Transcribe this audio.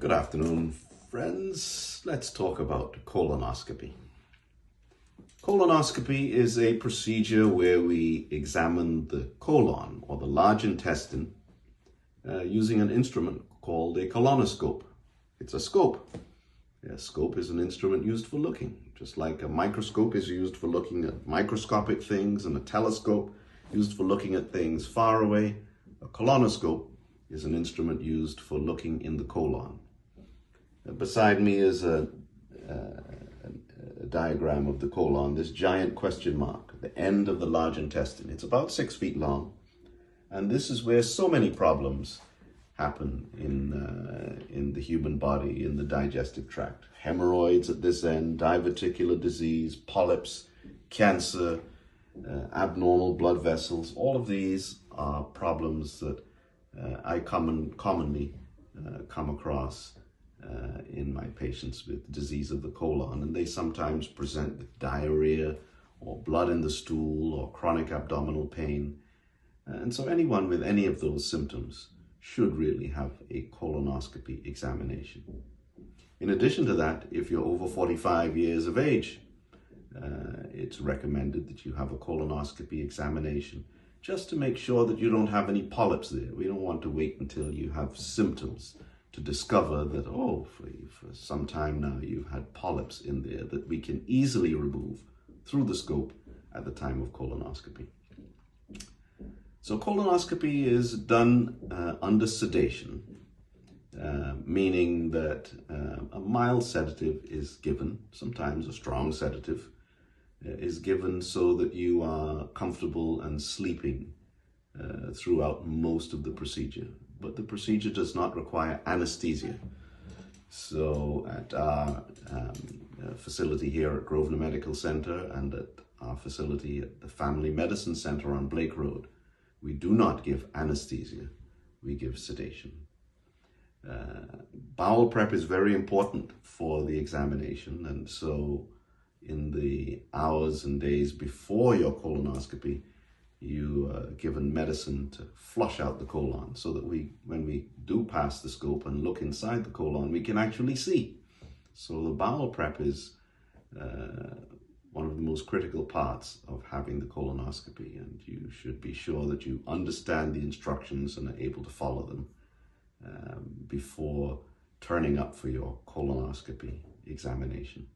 Good afternoon, friends. Let's talk about colonoscopy. Colonoscopy is a procedure where we examine the colon or the large intestine using an instrument called a colonoscope. It's a scope. A scope is an instrument used for looking, just like a microscope is used for looking at microscopic things and a telescope used for looking at things far away. A colonoscope is an instrument used for looking in the colon. Beside me is a diagram of the colon, this giant question mark, the end of the large intestine. It's about 6 feet long, and this is where so many problems happen in the human body, in the digestive tract. Hemorrhoids at this end, diverticular disease, polyps, cancer, abnormal blood vessels. All of these are problems that I commonly come across in my patients with disease of the colon, and they sometimes present with diarrhea or blood in the stool or chronic abdominal pain. And so anyone with any of those symptoms should really have a colonoscopy examination. In addition to that, if you're over 45 years of age, it's recommended that you have a colonoscopy examination just to make sure that you don't have any polyps there. We don't want to wait until you have symptoms to discover that, for some time now you've had polyps in there that we can easily remove through the scope at the time of colonoscopy. So colonoscopy is done under sedation, meaning that a mild sedative is given, sometimes a strong sedative is given so that you are comfortable and sleeping throughout most of the procedure. But the procedure does not require anesthesia. So at our facility here at Grosvenor Medical Center and at our facility at the Family Medicine Center on Blake Road, we do not give anesthesia, we give sedation. Bowel prep is very important for the examination, and so in the hours and days before your colonoscopy, you are given medicine to flush out the colon so that when we do pass the scope and look inside the colon, we can actually see. So the bowel prep is one of the most critical parts of having the colonoscopy, and you should be sure that you understand the instructions and are able to follow them before turning up for your colonoscopy examination.